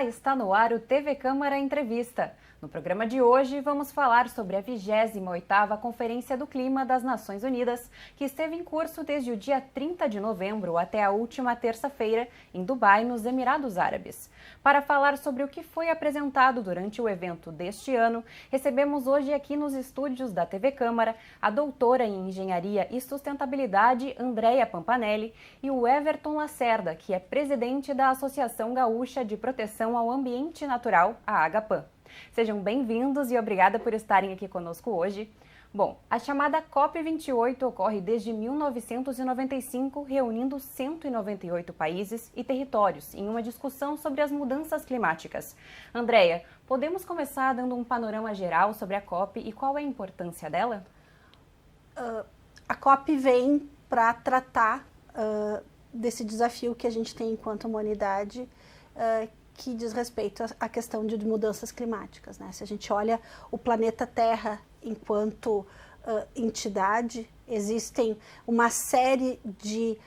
está no ar o TV Câmara Entrevista. No programa de hoje, vamos falar sobre a 28ª Conferência do Clima das Nações Unidas, que esteve em curso desde o dia 30 de novembro até a última terça-feira, em Dubai, nos Emirados Árabes. Para falar sobre o que foi apresentado durante o evento deste ano, recebemos hoje aqui nos estúdios da TV Câmara a doutora em Engenharia e Sustentabilidade, Andréia Pampanelli, e o Everton Lacerda, que é presidente da Associação Gaúcha de Proteção ao Ambiente Natural, a Agapan. Sejam bem-vindos e obrigada por estarem aqui conosco hoje. Bom, a chamada COP28 ocorre desde 1995, reunindo 198 países e territórios em uma discussão sobre as mudanças climáticas. Andréia, podemos começar dando um panorama geral sobre a COP e qual é a importância dela? A COP vem para tratar desse desafio que a gente tem enquanto humanidade, que diz respeito à questão de mudanças climáticas, né? Se a gente olha o planeta Terra enquanto entidade, existem uma série de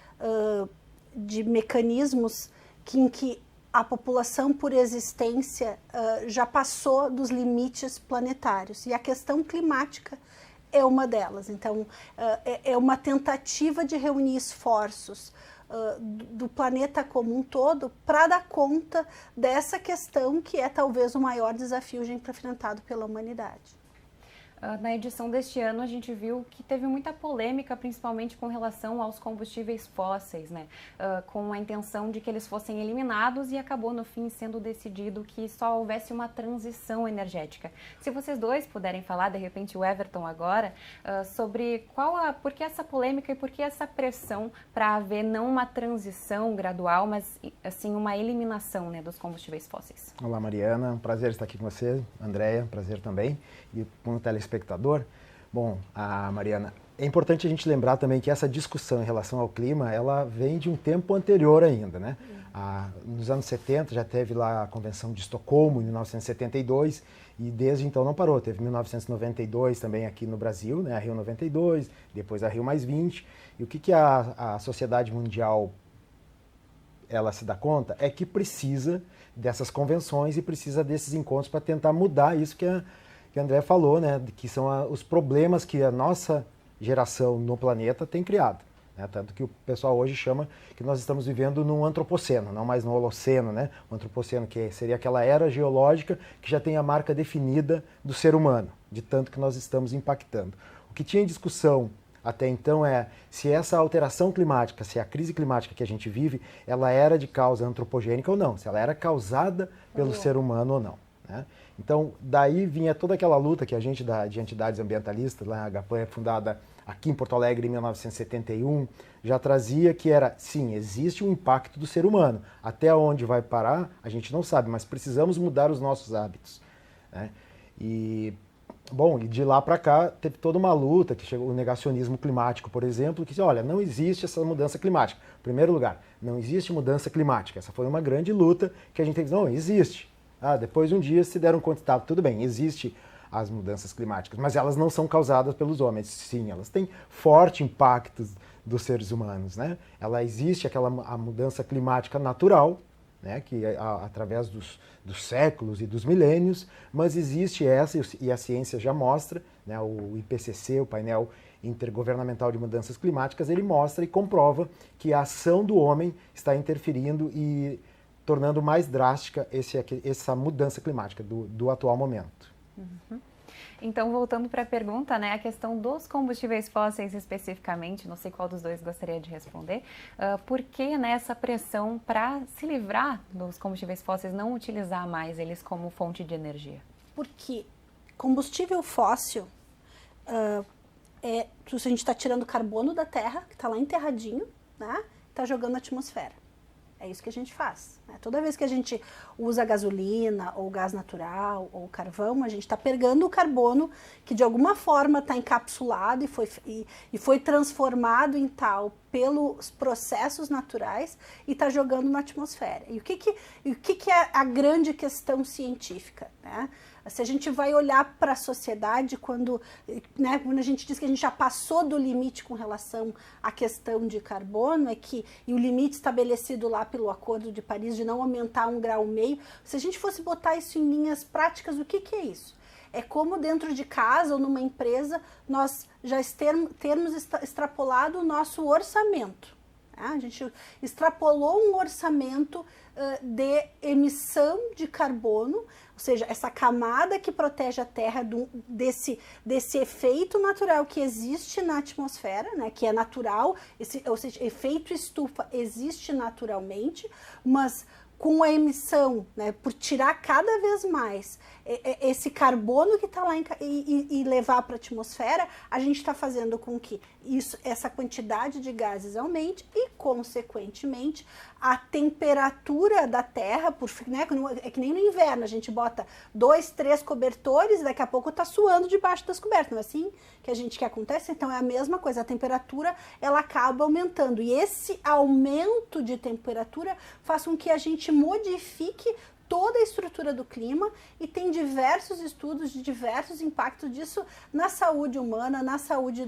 mecanismos em que a população por existência já passou dos limites planetários, e a questão climática é uma delas. Então, é uma tentativa de reunir esforços do planeta como um todo para dar conta dessa questão que é talvez o maior desafio já enfrentado pela humanidade. Na edição deste ano, a gente viu que teve muita polêmica, principalmente com relação aos combustíveis fósseis, né? Com a intenção de que eles fossem eliminados, e acabou, no fim, sendo decidido que só houvesse uma transição energética. Se vocês dois puderem falar, de repente o Everton agora, sobre por que essa polêmica e por que essa pressão para haver não uma transição gradual, mas assim uma eliminação, né, dos combustíveis fósseis. Olá, Mariana, um prazer estar aqui com você. Andréia, prazer também. E com o telespectador. Bom, Mariana, é importante a gente lembrar também que essa discussão em relação ao clima, ela vem de um tempo anterior ainda, né? Nos anos 70 já teve lá a Convenção de Estocolmo, em 1972, e desde então não parou. Teve 1992 também aqui no Brasil, né? A Rio 92, depois a Rio +20. E o que a sociedade mundial ela se dá conta é que precisa dessas convenções e precisa desses encontros para tentar mudar isso que a André falou, né, que são os problemas que a nossa geração no planeta tem criado. Né, tanto que o pessoal hoje chama que nós estamos vivendo num antropoceno, não mais no holoceno, né? O antropoceno, que seria aquela era geológica que já tem a marca definida do ser humano, de tanto que nós estamos impactando. O que tinha em discussão até então é se essa alteração climática, se a crise climática que a gente vive, ela era de causa antropogênica ou não, se ela era causada pelo ser humano ou não. Né? Então, daí vinha toda aquela luta que a gente de entidades ambientalistas, lá a Agapan é fundada aqui em Porto Alegre em 1971, já trazia que era, sim, existe um impacto do ser humano. Até onde vai parar, a gente não sabe, mas precisamos mudar os nossos hábitos. Né? E de lá para cá teve toda uma luta, que chegou o negacionismo climático, por exemplo, que disse, olha, não existe essa mudança climática. Em primeiro lugar, não existe mudança climática. Essa foi uma grande luta que a gente disse, não, existe. Depois de um dia se deram conta, tudo bem, existe as mudanças climáticas, mas elas não são causadas pelos homens. Sim, elas têm forte impacto dos seres humanos, né? Ela existe a mudança climática natural, né, que através dos séculos e dos milênios, mas existe essa, e a ciência já mostra, né, o IPCC, o painel intergovernamental de mudanças climáticas, ele mostra e comprova que a ação do homem está interferindo e tornando mais drástica essa mudança climática do atual momento. Uhum. Então, voltando para a pergunta, né, a questão dos combustíveis fósseis especificamente, não sei qual dos dois gostaria de responder, por que, né, essa pressão para se livrar dos combustíveis fósseis, não utilizar mais eles como fonte de energia? Porque combustível fóssil, se a gente está tirando carbono da terra, que está lá enterradinho, né, está jogando na atmosfera. É isso que a gente faz. Né? Toda vez que a gente usa gasolina, ou gás natural, ou carvão, a gente está pegando o carbono que de alguma forma está encapsulado e foi transformado em tal pelos processos naturais e está jogando na atmosfera. E o que é a grande questão científica? Né? Se a gente vai olhar para a sociedade, quando a gente diz que a gente já passou do limite com relação à questão de carbono, e o limite estabelecido lá pelo Acordo de Paris de não aumentar 1,5 graus, se a gente fosse botar isso em linhas práticas, o que é isso? É como dentro de casa ou numa empresa nós já termos extrapolado o nosso orçamento. A gente extrapolou um orçamento de emissão de carbono, ou seja, essa camada que protege a Terra desse efeito natural que existe na atmosfera, né, que é natural, ou seja, efeito estufa existe naturalmente, mas com a emissão, né, por tirar cada vez mais esse carbono que está lá e levar para a atmosfera, a gente está fazendo com que essa quantidade de gases aumente e, consequentemente, a temperatura da Terra, né, é que nem no inverno, a gente bota 2, 3 cobertores e daqui a pouco está suando debaixo das cobertas, não é assim que acontece? Então é a mesma coisa, a temperatura ela acaba aumentando e esse aumento de temperatura faz com que a gente modifique toda a estrutura do clima e tem diversos estudos de diversos impactos disso na saúde humana, na saúde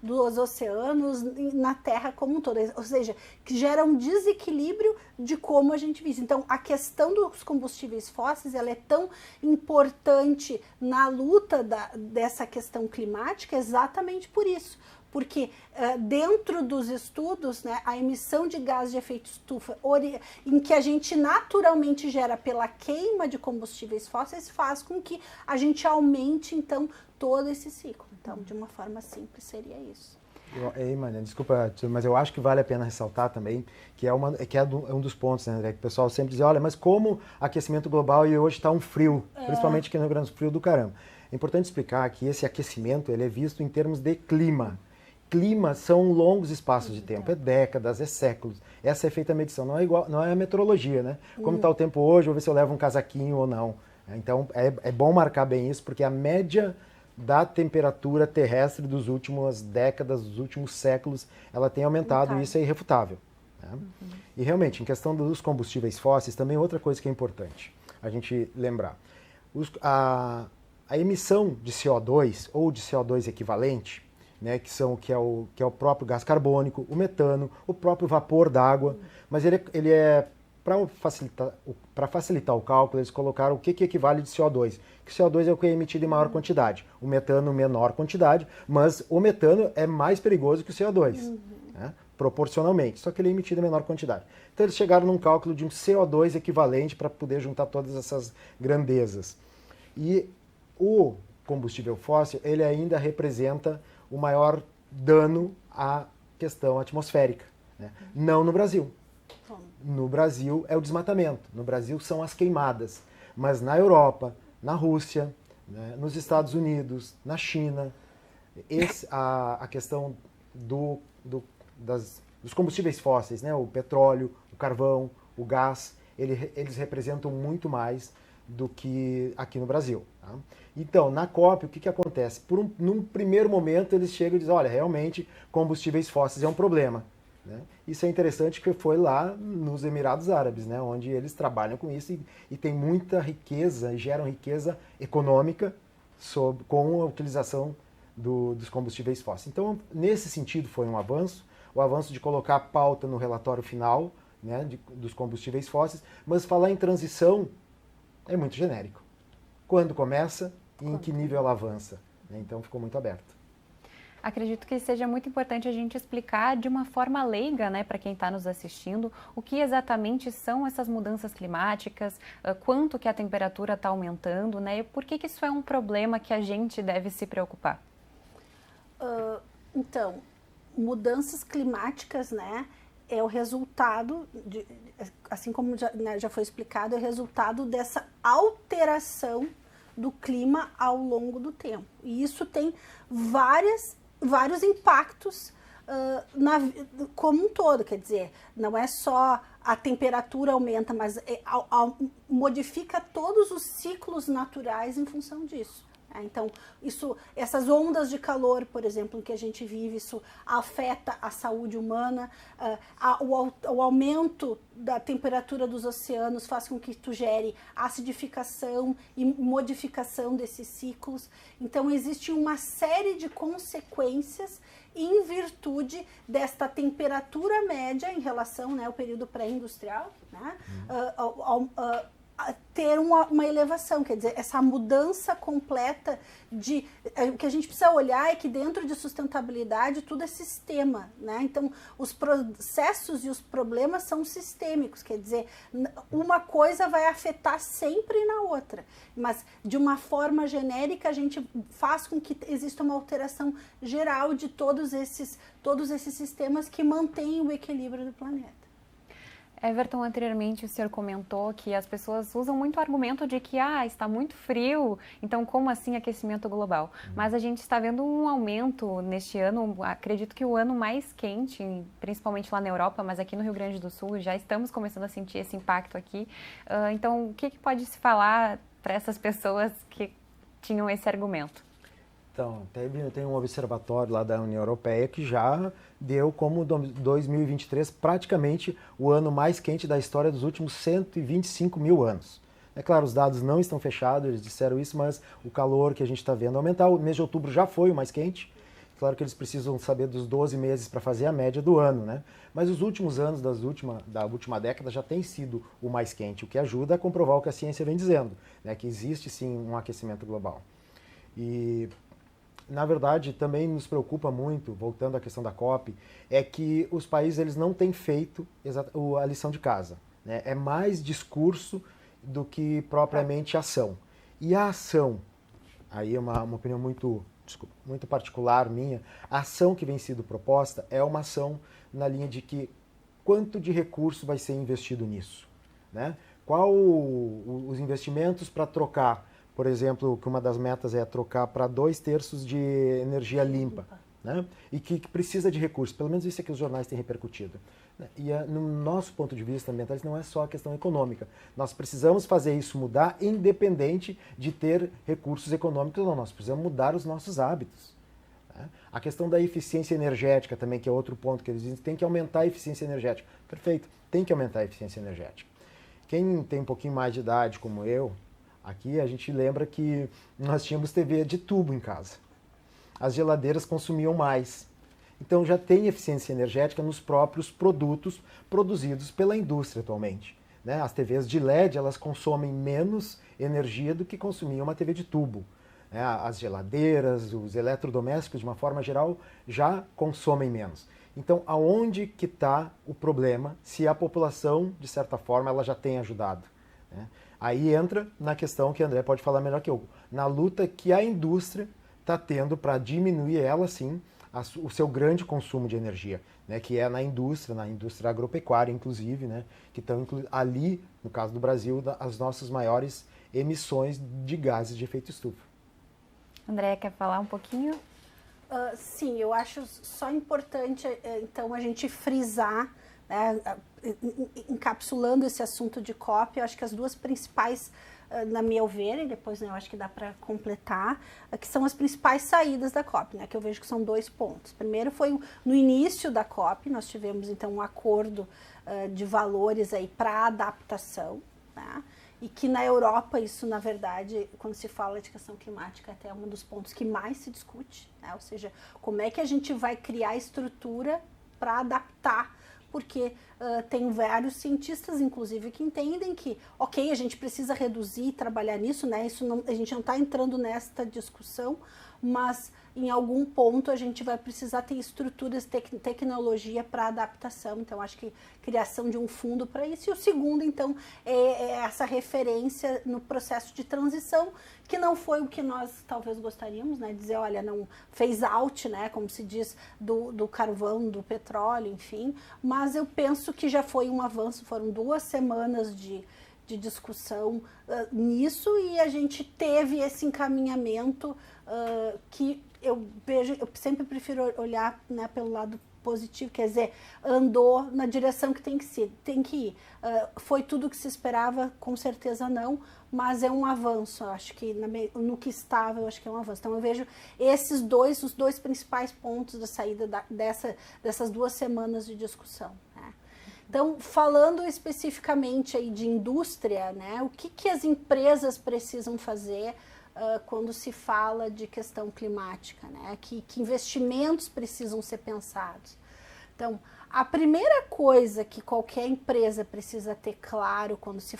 dos oceanos, na Terra como um todo. Ou seja, que gera um desequilíbrio de como a gente vive. Então, a questão dos combustíveis fósseis ela é tão importante na luta dessa questão climática exatamente por isso. Porque dentro dos estudos, né, a emissão de gás de efeito estufa, em que a gente naturalmente gera pela queima de combustíveis fósseis, faz com que a gente aumente, então, todo esse ciclo. Então, de uma forma simples, seria isso. Mariana, desculpa, mas eu acho que vale a pena ressaltar também que é um dos pontos, né, que o pessoal sempre diz, olha, mas como aquecimento global e hoje está um frio, principalmente aqui no Rio Grande do Sul, frio do caramba. É importante explicar que esse aquecimento ele é visto em termos de clima. Clima são longos espaços de tempo, é décadas, é séculos. Essa é feita a medição, não é igual, não é a meteorologia, né? Como está o tempo hoje, vou ver se eu levo um casaquinho ou não. Então é bom marcar bem isso, porque a média da temperatura terrestre dos últimas décadas, dos últimos séculos, ela tem aumentado e isso é irrefutável. Né? E realmente, em questão dos combustíveis fósseis, também outra coisa que é importante a gente lembrar. A emissão de CO2 ou de CO2 equivalente, né, que é o próprio gás carbônico, o metano, o próprio vapor d'água, mas ele é para facilitar o cálculo, eles colocaram o que equivale de CO2. Que CO2 é o que é emitido em maior quantidade, o metano menor quantidade, mas o metano é mais perigoso que o CO2, né, proporcionalmente, só que ele é emitido em menor quantidade. Então eles chegaram num cálculo de um CO2 equivalente para poder juntar todas essas grandezas. E o combustível fóssil, ele ainda representa o maior dano à questão atmosférica. Né? Não no Brasil. No Brasil é o desmatamento, no Brasil são as queimadas. Mas na Europa, na Rússia, né, nos Estados Unidos, na China, a questão dos combustíveis fósseis, né, o petróleo, o carvão, o gás, eles representam muito mais do que aqui no Brasil. Tá? Então, na COP, o que acontece? Num primeiro momento, eles chegam e dizem, olha, realmente, combustíveis fósseis é um problema. Né? Isso é interessante que foi lá nos Emirados Árabes, né? Onde eles trabalham com isso e tem muita riqueza, e geram riqueza econômica com a utilização dos combustíveis fósseis. Então, nesse sentido, foi um avanço, o avanço de colocar a pauta no relatório final, né, dos combustíveis fósseis, mas falar em transição é muito genérico. Quando começa e em que nível ela avança. Né? Então ficou muito aberto. Acredito que seja muito importante a gente explicar de uma forma leiga, né, para quem está nos assistindo, o que exatamente são essas mudanças climáticas, quanto que a temperatura está aumentando, né, e por que isso é um problema que a gente deve se preocupar. Então, mudanças climáticas, né, é o resultado, assim como já foi explicado, é o resultado dessa alteração do clima ao longo do tempo. E isso tem vários impactos como um todo, quer dizer, não é só a temperatura aumenta, mas modifica todos os ciclos naturais em função disso. Então, essas ondas de calor, por exemplo, que a gente vive, isso afeta a saúde humana. O aumento da temperatura dos oceanos faz com que tu gere acidificação e modificação desses ciclos. Então, existe uma série de consequências em virtude desta temperatura média em relação, né, ao período pré-industrial, né, ter uma elevação, quer dizer, essa mudança completa o que a gente precisa olhar é que dentro de sustentabilidade tudo é sistema, né? Então, os processos e os problemas são sistêmicos, quer dizer, uma coisa vai afetar sempre na outra, mas de uma forma genérica a gente faz com que exista uma alteração geral de todos esses sistemas que mantêm o equilíbrio do planeta. Everton, anteriormente o senhor comentou que as pessoas usam muito o argumento de que está muito frio, então como assim aquecimento global? Mas a gente está vendo um aumento neste ano, acredito que o ano mais quente, principalmente lá na Europa, mas aqui no Rio Grande do Sul já estamos começando a sentir esse impacto aqui. Então, o que pode se falar para essas pessoas que tinham esse argumento? Então, tem um observatório lá da União Europeia que já deu como 2023 praticamente o ano mais quente da história dos últimos 125 mil anos. É claro, os dados não estão fechados, eles disseram isso, mas o calor que a gente está vendo aumentar. O mês de outubro já foi o mais quente. Claro que eles precisam saber dos 12 meses para fazer a média do ano, né? Mas os últimos anos da última década já tem sido o mais quente, o que ajuda a comprovar o que a ciência vem dizendo, né? Que existe sim um aquecimento global. E na verdade, também nos preocupa muito, voltando à questão da COP, é que os países eles não têm feito a lição de casa, né? É mais discurso do que propriamente ação. E a ação, aí é uma opinião muito particular minha, a ação que vem sendo proposta é uma ação na linha de que quanto de recurso vai ser investido nisso, né? Qual os investimentos para trocar, por exemplo, que uma das metas é trocar para 2/3 de energia limpa, né? E que precisa de recursos, pelo menos isso é que os jornais têm repercutido. E no nosso ponto de vista ambientalista não é só a questão econômica. Nós precisamos fazer isso mudar independente de ter recursos econômicos ou não. Nós precisamos mudar os nossos hábitos, né? A questão da eficiência energética também, que é outro ponto que eles dizem, tem que aumentar a eficiência energética. Perfeito, tem que aumentar a eficiência energética. Quem tem um pouquinho mais de idade, como eu, aqui a gente lembra que nós tínhamos TV de tubo em casa. As geladeiras consumiam mais. Então já tem eficiência energética nos próprios produtos produzidos pela indústria atualmente, né? As TVs de LED elas consomem menos energia do que consumia uma TV de tubo, né? As geladeiras, os eletrodomésticos de uma forma geral já consomem menos. Então aonde que está o problema se a população, de certa forma, ela já tem ajudado, né? Aí entra na questão que o André pode falar melhor que eu, na luta que a indústria está tendo para diminuir ela sim o seu grande consumo de energia, né, que é na indústria agropecuária, inclusive, né, que estão ali, no caso do Brasil, as nossas maiores emissões de gases de efeito estufa. André, quer falar um pouquinho? Sim, eu acho só importante, então, a gente frisar, né, encapsulando esse assunto de COP, eu acho que as duas principais, na meu ver, e depois, né, eu acho que dá para completar, que são as principais saídas da COP, né, que eu vejo que são 2 pontos. Primeiro foi no início da COP, nós tivemos então um acordo de valores aí para adaptação, né, e que na Europa isso, na verdade, quando se fala de questão climática, até é um dos pontos que mais se discute, né, ou seja, como é que a gente vai criar estrutura para adaptar, porque tem vários cientistas, inclusive, que entendem que, ok, a gente precisa reduzir e trabalhar nisso, né? Isso não, a gente não está entrando nesta discussão, mas em algum ponto a gente vai precisar ter estruturas, tecnologia para adaptação. Então, acho que criação de um fundo para isso. E o segundo, então, é essa referência no processo de transição, que não foi o que nós talvez gostaríamos, né? Dizer, olha, não phase out, né? Como se diz, do carvão, do petróleo, enfim. Mas eu penso que já foi um avanço, foram 2 semanas de discussão nisso, e a gente teve esse encaminhamento que eu vejo, eu sempre prefiro olhar, né, pelo lado positivo, quer dizer, andou na direção que tem que ir. Foi tudo o que se esperava? Com certeza não, mas é um avanço, eu acho que no que estava, eu acho que é um avanço. Então eu vejo os dois principais pontos da saída dessas 2 semanas de discussão, né? Então, falando especificamente aí de indústria, né, o que as empresas precisam fazer quando se fala de questão climática, né? Que investimentos precisam ser pensados? Então, a primeira coisa que qualquer empresa precisa ter claro quando se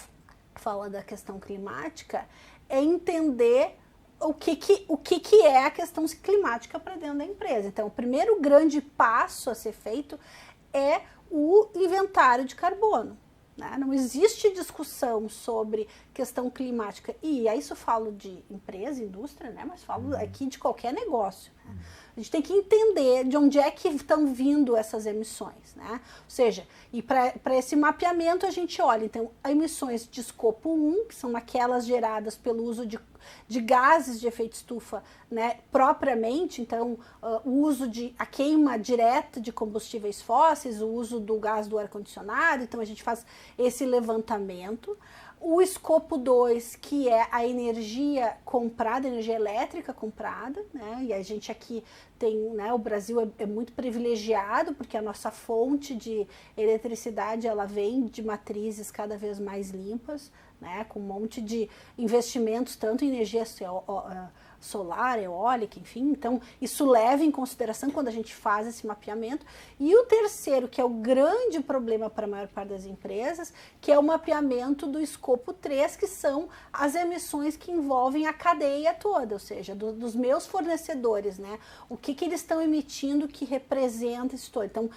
fala da questão climática é entender o que é a questão climática para dentro da empresa. Então, o primeiro grande passo a ser feito é o inventário de carbono. Né? Não existe discussão sobre questão climática. E aí isso eu falo de empresa, indústria, né? Mas falo aqui de qualquer negócio. Né? A gente tem que entender de onde é que estão vindo essas emissões. Né? Ou seja, e para esse mapeamento a gente olha, então, emissões de escopo 1, que são aquelas geradas pelo uso de gases de efeito estufa, né, propriamente, então o uso a queima direta de combustíveis fósseis, o uso do gás do ar-condicionado, então a gente faz esse levantamento. O escopo 2, que é a energia comprada, energia elétrica comprada, né, e a gente aqui tem, né, o Brasil é muito privilegiado, porque a nossa fonte de eletricidade, ela vem de matrizes cada vez mais limpas, né, com um monte de investimentos, tanto em energia solar, eólica, enfim. Então, isso leva em consideração quando a gente faz esse mapeamento. E o terceiro, que é o grande problema para a maior parte das empresas, que é o mapeamento do escopo 3, que são as emissões que envolvem a cadeia toda, ou seja, dos meus fornecedores, né? O que eles estão emitindo que representa isso todo. Então,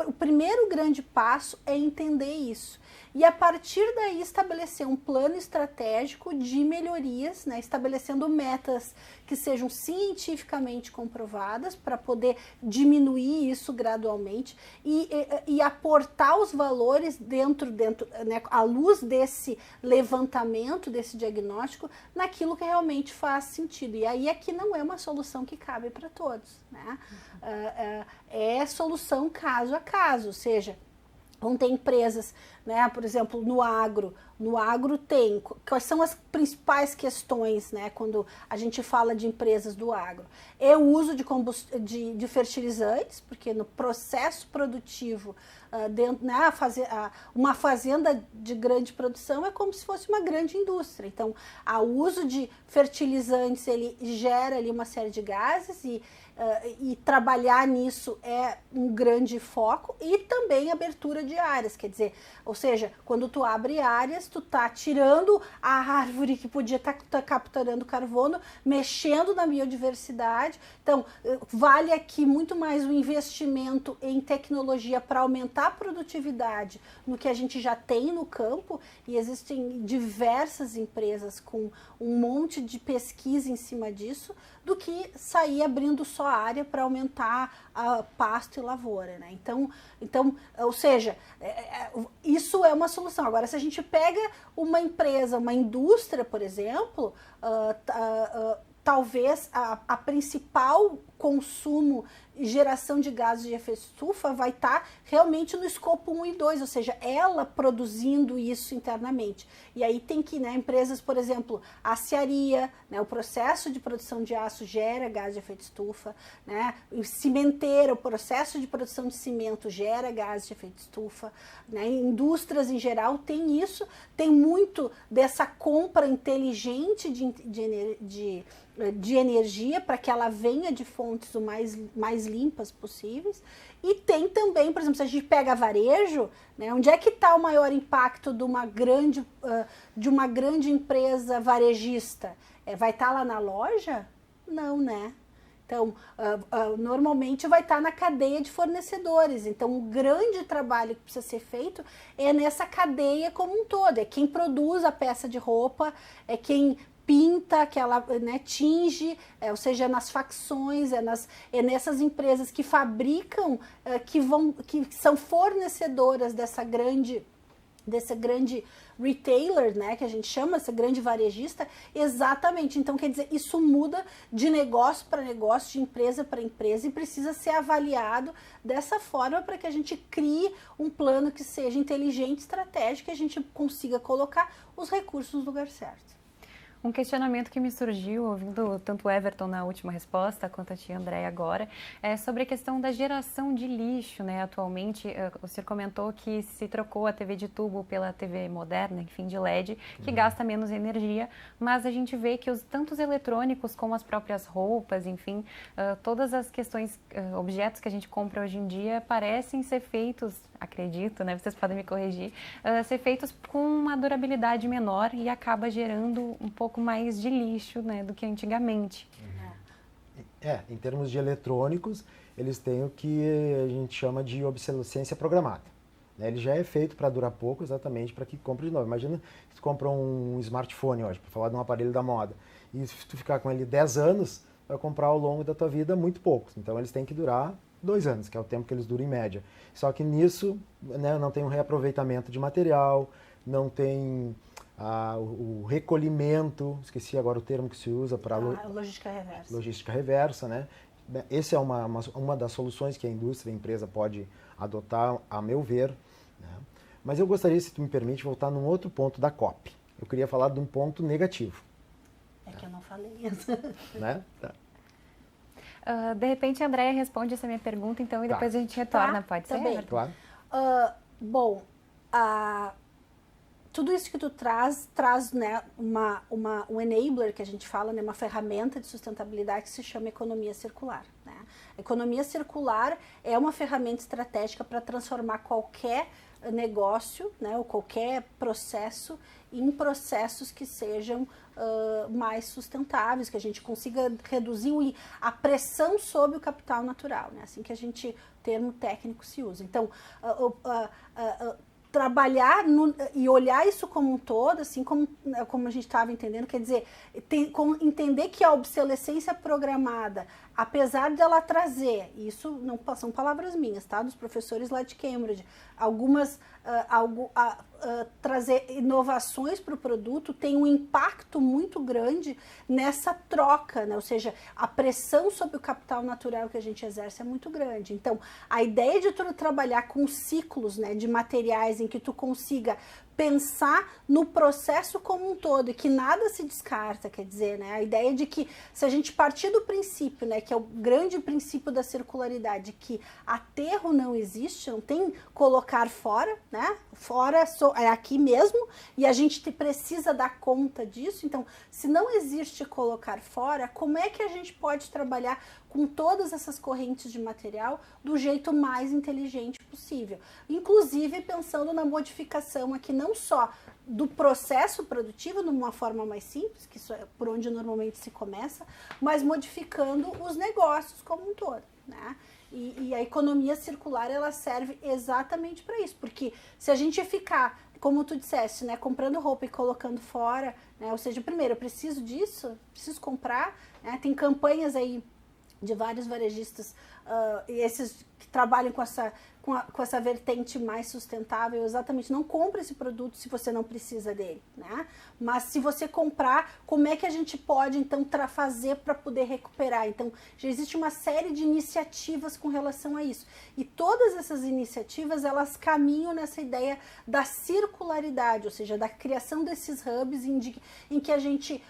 o primeiro grande passo é entender isso. E a partir daí estabelecer um plano estratégico de melhorias, né, estabelecendo metas que sejam cientificamente comprovadas para poder diminuir isso gradualmente e aportar os valores dentro né, à luz desse levantamento, desse diagnóstico, naquilo que realmente faz sentido. E aí aqui não é uma solução que cabe para todos, né? É solução caso a caso, ou seja, vão ter empresas, né, por exemplo, no agro tem, quais são as principais questões, né, quando a gente fala de empresas do agro? É o uso de fertilizantes, porque no processo produtivo, né, uma fazenda de grande produção é como se fosse uma grande indústria. Então, o uso de fertilizantes, ele gera ali uma série de gases e trabalhar nisso é um grande foco, e também abertura de áreas, quer dizer, ou seja, quando tu abre áreas, tu tá tirando a árvore que podia estar capturando carbono, mexendo na biodiversidade. Então, vale aqui muito mais o investimento em tecnologia para aumentar a produtividade no que a gente já tem no campo, e existem diversas empresas com um monte de pesquisa em cima disso, do que sair abrindo só área para aumentar a pasto e lavoura, né? Então, ou seja, isso é uma solução. Agora, se a gente pega uma empresa, uma indústria, por exemplo, talvez a principal consumo e geração de gases de efeito estufa vai estar realmente no escopo 1 e 2, ou seja, ela produzindo isso internamente. E aí tem que, né, empresas, por exemplo, a aciaria, né, o processo de produção de aço gera gás de efeito estufa, né, cimenteira, o processo de produção de cimento gera gás de efeito estufa, né, indústrias em geral tem isso, tem muito dessa compra inteligente de energia para que ela venha de fontes o mais limpas possíveis. E tem também, por exemplo, se a gente pega varejo, né, onde é que está o maior impacto de uma grande empresa varejista? Vai estar lá na loja? Não, né? Então, normalmente vai estar na cadeia de fornecedores. Então, o grande trabalho que precisa ser feito é nessa cadeia como um todo. É quem produz a peça de roupa, é quem pinta, que ela, né, tinge, ou seja, nas facções, é nessas empresas que fabricam, que são fornecedoras dessa grande desse grande retailer, né, que a gente chama, esse grande varejista, exatamente. Então, quer dizer, isso muda de negócio para negócio, de empresa para empresa, e precisa ser avaliado dessa forma para que a gente crie um plano que seja inteligente, estratégico, que a gente consiga colocar os recursos no lugar certo. Um questionamento que me surgiu, ouvindo tanto o Everton na última resposta, quanto a tia Andréia agora, é sobre a questão da geração de lixo, né? Atualmente, o senhor comentou que se trocou a TV de tubo pela TV moderna, enfim, de LED, que gasta menos energia, mas a gente vê que tanto os eletrônicos como as próprias roupas, enfim, todas as questões, objetos que a gente compra hoje em dia parecem ser feitos, acredito, né? Vocês podem me corrigir, ser feitos com uma durabilidade menor e acaba gerando um pouco mais de lixo, né, do que antigamente. Em termos de eletrônicos, eles têm o que a gente chama de obsolescência programada. Né? Ele já é feito para durar pouco, exatamente para que compre de novo. Imagina que tu compra um smartphone hoje, para falar de um aparelho da moda, e se tu ficar com ele 10 anos, vai comprar ao longo da tua vida muito poucos. Então eles têm que durar 2 anos, que é o tempo que eles duram em média. Só que nisso, né, não tem um reaproveitamento de material, não tem o recolhimento, esqueci agora o termo que se usa para logística reversa. Logística reversa, né? Essa é uma das soluções que a indústria, a empresa pode adotar, a meu ver. Né? Mas eu gostaria, se tu me permite, voltar num outro ponto da COP. Eu queria falar de um ponto negativo. É que eu não falei isso. Né? Tá. De repente, a Andréia responde essa minha pergunta, então, e depois a gente retorna, pode ser? Bem. Claro. Bom, tudo isso que tu traz né, um enabler, que a gente fala, né, uma ferramenta de sustentabilidade que se chama economia circular. Né? A economia circular é uma ferramenta estratégica para transformar qualquer negócio, né, ou qualquer processo em processos que sejam mais sustentáveis, que a gente consiga reduzir a pressão sobre o capital natural, né? Assim que o termo técnico se usa. Então, trabalhar e olhar isso como um todo, assim como a gente estava entendendo, quer dizer, entender que a obsolescência programada, apesar de ela trazer, isso não são palavras minhas, tá? Dos professores lá de Cambridge, trazer inovações para o produto, tem um impacto muito grande nessa troca, né? Ou seja, a pressão sobre o capital natural que a gente exerce é muito grande. Então, a ideia de tu trabalhar com ciclos, né, de materiais em que tu consiga pensar no processo como um todo e que nada se descarta, quer dizer, né? A ideia de que se a gente partir do princípio, né, que é o grande princípio da circularidade, que aterro não existe, não tem colocar fora, né? Fora é aqui mesmo e a gente precisa dar conta disso. Então, se não existe colocar fora, como é que a gente pode trabalhar com todas essas correntes de material do jeito mais inteligente possível? Inclusive pensando na modificação aqui não só do processo produtivo, numa forma mais simples, que isso é por onde normalmente se começa, mas modificando os negócios como um todo, né? E a economia circular, ela serve exatamente para isso, porque se a gente ficar, como tu disseste, né, comprando roupa e colocando fora, né, ou seja, primeiro, eu preciso disso, preciso comprar, né, tem campanhas aí de vários varejistas, esses que trabalham com essa vertente mais sustentável, exatamente, não compre esse produto se você não precisa dele, né? Mas se você comprar, como é que a gente pode, então, fazer para poder recuperar? Então, já existe uma série de iniciativas com relação a isso. E todas essas iniciativas, elas caminham nessa ideia da circularidade, ou seja, da criação desses hubs em que a gente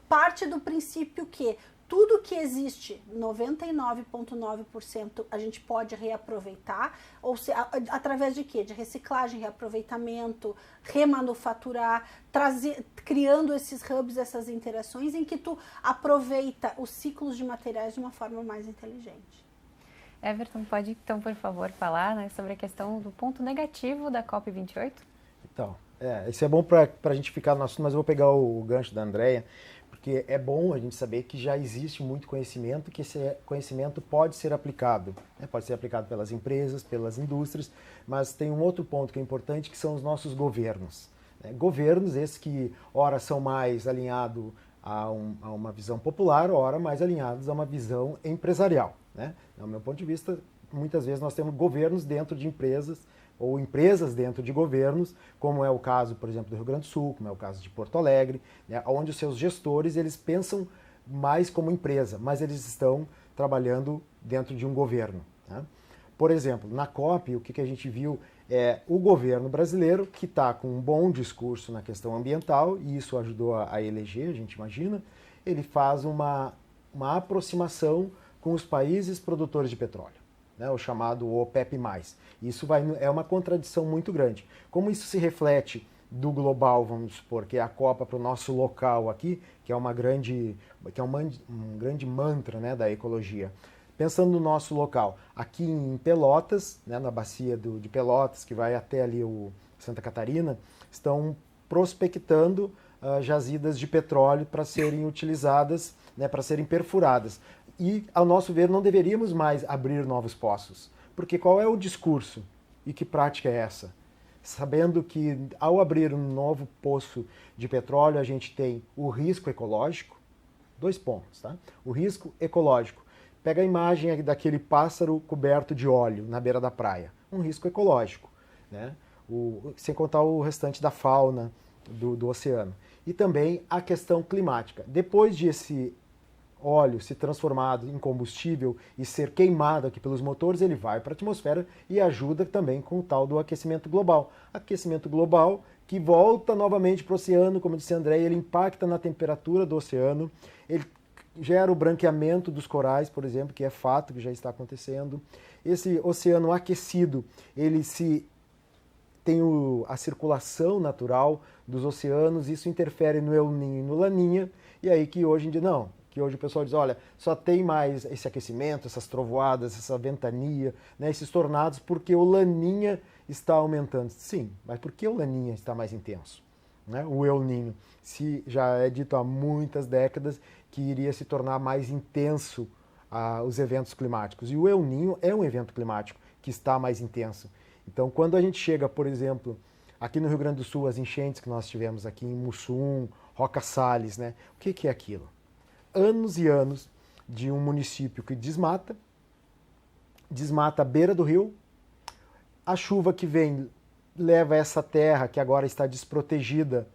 parte do princípio que tudo que existe, 99,9% a gente pode reaproveitar, ou seja, através de quê? De reciclagem, reaproveitamento, remanufaturar, criando esses hubs, essas interações em que tu aproveita os ciclos de materiais de uma forma mais inteligente. Everton, pode então, por favor, falar, né, sobre a questão do ponto negativo da COP28? Então, isso é bom para a gente ficar no assunto, mas eu vou pegar o gancho da Andréia, porque é bom a gente saber que já existe muito conhecimento, que esse conhecimento pode ser aplicado. Né? Pode ser aplicado pelas empresas, pelas indústrias, mas tem um outro ponto que é importante, que são os nossos governos. Né? Governos esses que, ora, são mais alinhados a uma visão popular, ora, mais alinhados a uma visão empresarial. Né? Do meu ponto de vista, muitas vezes nós temos governos dentro de empresas, ou empresas dentro de governos, como é o caso, por exemplo, do Rio Grande do Sul, como é o caso de Porto Alegre, né, onde os seus gestores eles pensam mais como empresa, mas eles estão trabalhando dentro de um governo. Né? Por exemplo, na COP, o que a gente viu é o governo brasileiro, que está com um bom discurso na questão ambiental, e isso ajudou a eleger, a gente imagina, ele faz uma aproximação com os países produtores de petróleo, né, o chamado OPEP+. Isso é uma contradição muito grande. Como isso se reflete do global, vamos supor, que é a Copa para o nosso local aqui, que é um grande mantra, né, da ecologia. Pensando no nosso local, aqui em Pelotas, né, na bacia de Pelotas, que vai até ali o Santa Catarina, estão prospectando jazidas de petróleo para serem utilizadas, né, para serem perfuradas. E, ao nosso ver, não deveríamos mais abrir novos poços. Porque qual é o discurso e que prática é essa? Sabendo que, ao abrir um novo poço de petróleo, a gente tem o risco ecológico, 2 pontos, tá? O risco ecológico. Pega a imagem daquele pássaro coberto de óleo na beira da praia. Um risco ecológico, né? Sem contar o restante da fauna do oceano. E também a questão climática. Depois de esse óleo se transformado em combustível e ser queimado aqui pelos motores, ele vai para a atmosfera e ajuda também com o tal do aquecimento global. Aquecimento global que volta novamente para o oceano, como disse a Andréia, ele impacta na temperatura do oceano, ele gera o branqueamento dos corais, por exemplo, que é fato que já está acontecendo. Esse oceano aquecido, ele tem a circulação natural dos oceanos, isso interfere no El Niño e no Laninha, e aí que hoje em dia não, que hoje o pessoal diz, olha, só tem mais esse aquecimento, essas trovoadas, essa ventania, né, esses tornados, porque o Laninha está aumentando. Sim, mas por que o Laninha está mais intenso? Né? O El Niño, se já é dito há muitas décadas que iria se tornar mais intenso os eventos climáticos. E o El Niño é um evento climático que está mais intenso. Então, quando a gente chega, por exemplo, aqui no Rio Grande do Sul, as enchentes que nós tivemos aqui em Mussum, Roca Salles, né? O que é aquilo? Anos e anos de um município que desmata a beira do rio, a chuva que vem leva essa terra que agora está desprotegida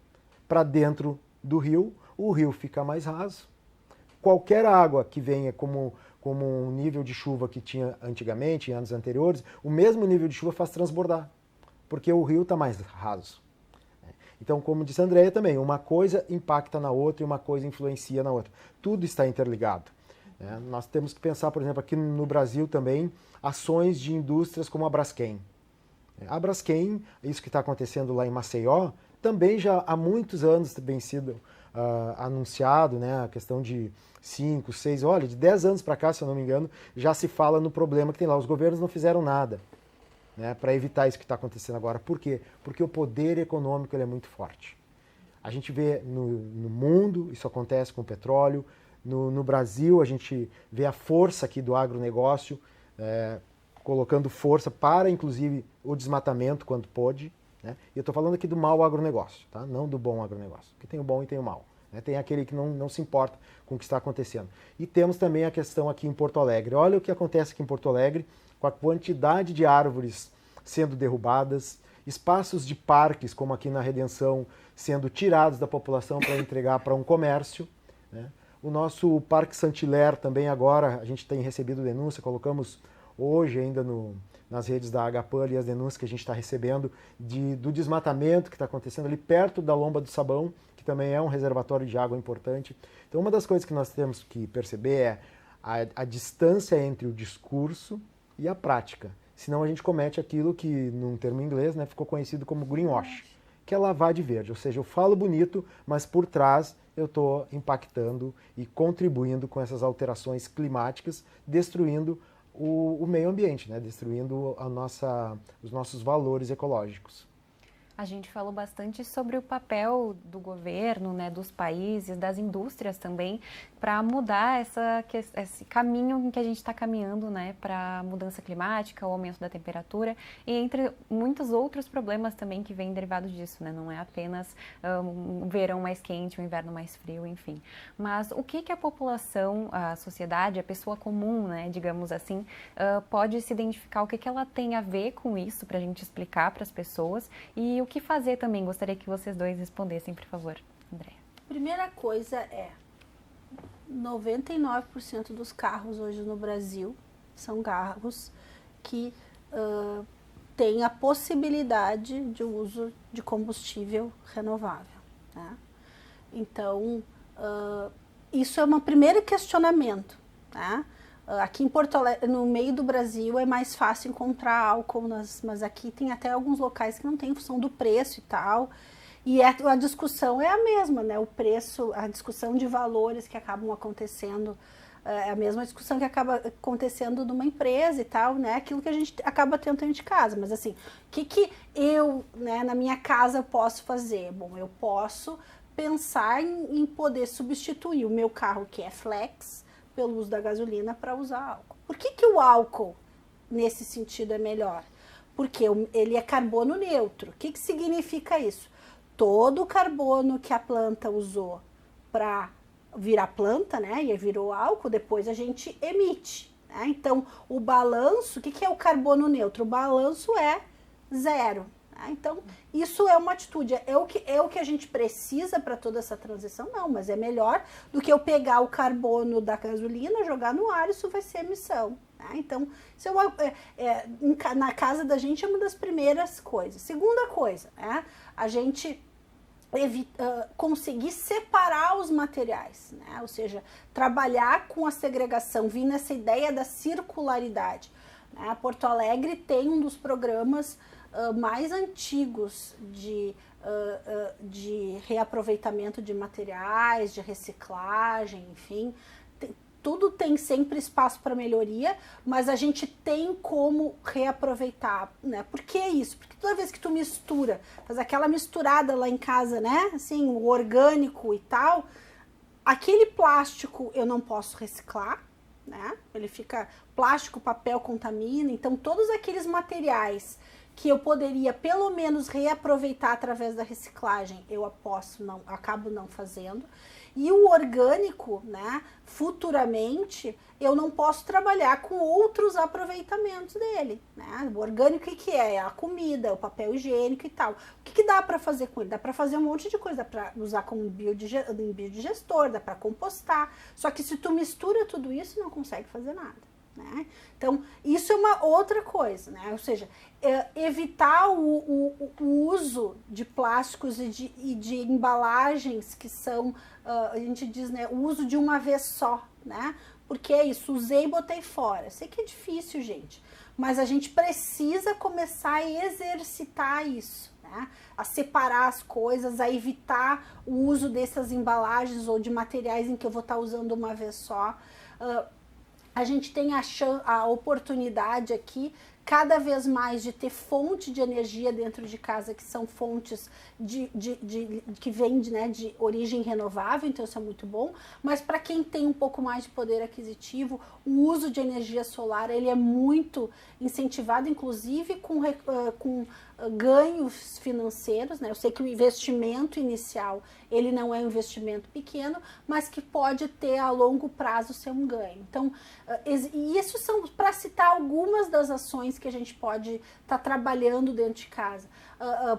para dentro do rio, o rio fica mais raso. Qualquer água que venha como um nível de chuva que tinha antigamente, em anos anteriores, o mesmo nível de chuva faz transbordar, porque o rio está mais raso. Então, como disse a Andréia também, uma coisa impacta na outra e uma coisa influencia na outra. Tudo está interligado. Nós temos que pensar, por exemplo, aqui no Brasil também, ações de indústrias como a Braskem. A Braskem, isso que está acontecendo lá em Maceió, também já há muitos anos tem sido anunciado, né, a questão de 5, 6, olha, de 10 anos para cá, se eu não me engano, já se fala no problema que tem lá. Os governos não fizeram nada, né, para evitar isso que está acontecendo agora. Por quê? Porque o poder econômico ele é muito forte. A gente vê no mundo, isso acontece com o petróleo, no Brasil a gente vê a força aqui do agronegócio, colocando força para, inclusive, o desmatamento quando pôde. Né? E eu estou falando aqui do mau agronegócio, tá? Não do bom agronegócio, porque tem o bom e tem o mau. Né? Tem aquele que não se importa com o que está acontecendo. E temos também a questão aqui em Porto Alegre. Olha o que acontece aqui em Porto Alegre, com a quantidade de árvores sendo derrubadas, espaços de parques, como aqui na Redenção, sendo tirados da população para entregar para um comércio. Né? O nosso Parque Saint-Hilaire também agora, a gente tem recebido denúncia, colocamos hoje ainda nas redes da Agapan ali as denúncias que a gente está recebendo do desmatamento que está acontecendo ali perto da Lomba do Sabão, que também é um reservatório de água importante. Então uma das coisas que nós temos que perceber é a distância entre o discurso e a prática. Senão a gente comete aquilo que, num termo inglês, né, ficou conhecido como greenwash, que é lavar de verde. Ou seja, eu falo bonito, mas por trás eu estou impactando e contribuindo com essas alterações climáticas, destruindo o meio ambiente, né? Destruindo os nossos valores ecológicos. A gente falou bastante sobre o papel do governo, né, dos países, das indústrias também, para mudar esse caminho em que a gente está caminhando, né, para a mudança climática, o aumento da temperatura e entre muitos outros problemas também que vêm derivados disso, né? Não é apenas um verão mais quente, um inverno mais frio, enfim. Mas o que a população, a sociedade, a pessoa comum, né, digamos assim, pode se identificar, o que ela tem a ver com isso, para a gente explicar para as pessoas e o que fazer também. Gostaria que vocês dois respondessem, por favor. Andréia. Primeira coisa é 99% dos carros hoje no Brasil são carros que têm a possibilidade de uso de combustível renovável, né? Então, isso é um primeiro questionamento, né? Aqui em Porto Alegre, no meio do Brasil, é mais fácil encontrar álcool, mas aqui tem até alguns locais que não tem, em função do preço e tal. E a discussão é a mesma, né? O preço, a discussão de valores que acabam acontecendo, é a mesma discussão que acaba acontecendo numa empresa e tal, né? Aquilo que a gente acaba tendo dentro de casa. Mas assim, o que eu, né, na minha casa, posso fazer? Bom, eu posso pensar em poder substituir o meu carro, que é flex, pelo uso da gasolina, para usar álcool. Por que o álcool, nesse sentido, é melhor? Porque ele é carbono neutro. O que significa isso? Todo o carbono que a planta usou para virar planta, né, e virou álcool, depois a gente emite, né? Então, o balanço, o que é o carbono neutro? O balanço é zero. Então, isso é uma atitude, é o que a gente precisa para toda essa transição? Não, mas é melhor do que eu pegar o carbono da gasolina, jogar no ar, isso vai ser emissão. Né? Então, isso na casa da gente é uma das primeiras coisas. Segunda coisa, né? A gente conseguir separar os materiais, né? Ou seja, trabalhar com a segregação, vir nessa ideia da circularidade. Né? Porto Alegre tem um dos programas mais antigos de reaproveitamento de materiais, de reciclagem, enfim. Tudo tem sempre espaço para melhoria, mas a gente tem como reaproveitar, né? Por que isso? Porque toda vez que tu mistura, faz aquela misturada lá em casa, né? Assim, o orgânico e tal, aquele plástico eu não posso reciclar, né? Ele fica, plástico, papel contamina, então todos aqueles materiais que eu poderia pelo menos reaproveitar através da reciclagem, eu acabo não fazendo. E o orgânico, né, futuramente, eu não posso trabalhar com outros aproveitamentos dele, né? O orgânico, o que é? A comida, o papel higiênico e tal. O que dá para fazer com ele? Dá para fazer um monte de coisa, dá para usar como biodigestor, dá para compostar. Só que se tu mistura tudo isso, não consegue fazer nada. Né? Então, isso é uma outra coisa, né? Ou seja, evitar o uso de plásticos e de embalagens que são, a gente diz, né, o uso de uma vez só, né? Porque é isso, usei e botei fora. Sei que é difícil, gente, mas a gente precisa começar a exercitar isso, né? A separar as coisas, a evitar o uso dessas embalagens ou de materiais em que eu vou estar usando uma vez só. A gente tem a oportunidade aqui, cada vez mais, de ter fonte de energia dentro de casa, que são fontes que vêm de origem renovável, então isso é muito bom. Mas para quem tem um pouco mais de poder aquisitivo, o uso de energia solar ele é muito incentivado, inclusive com ganhos financeiros, né? Eu sei que o investimento inicial ele não é um investimento pequeno, mas que pode ter a longo prazo ser um ganho. Então, e isso são, para citar algumas das ações que a gente pode estar trabalhando dentro de casa.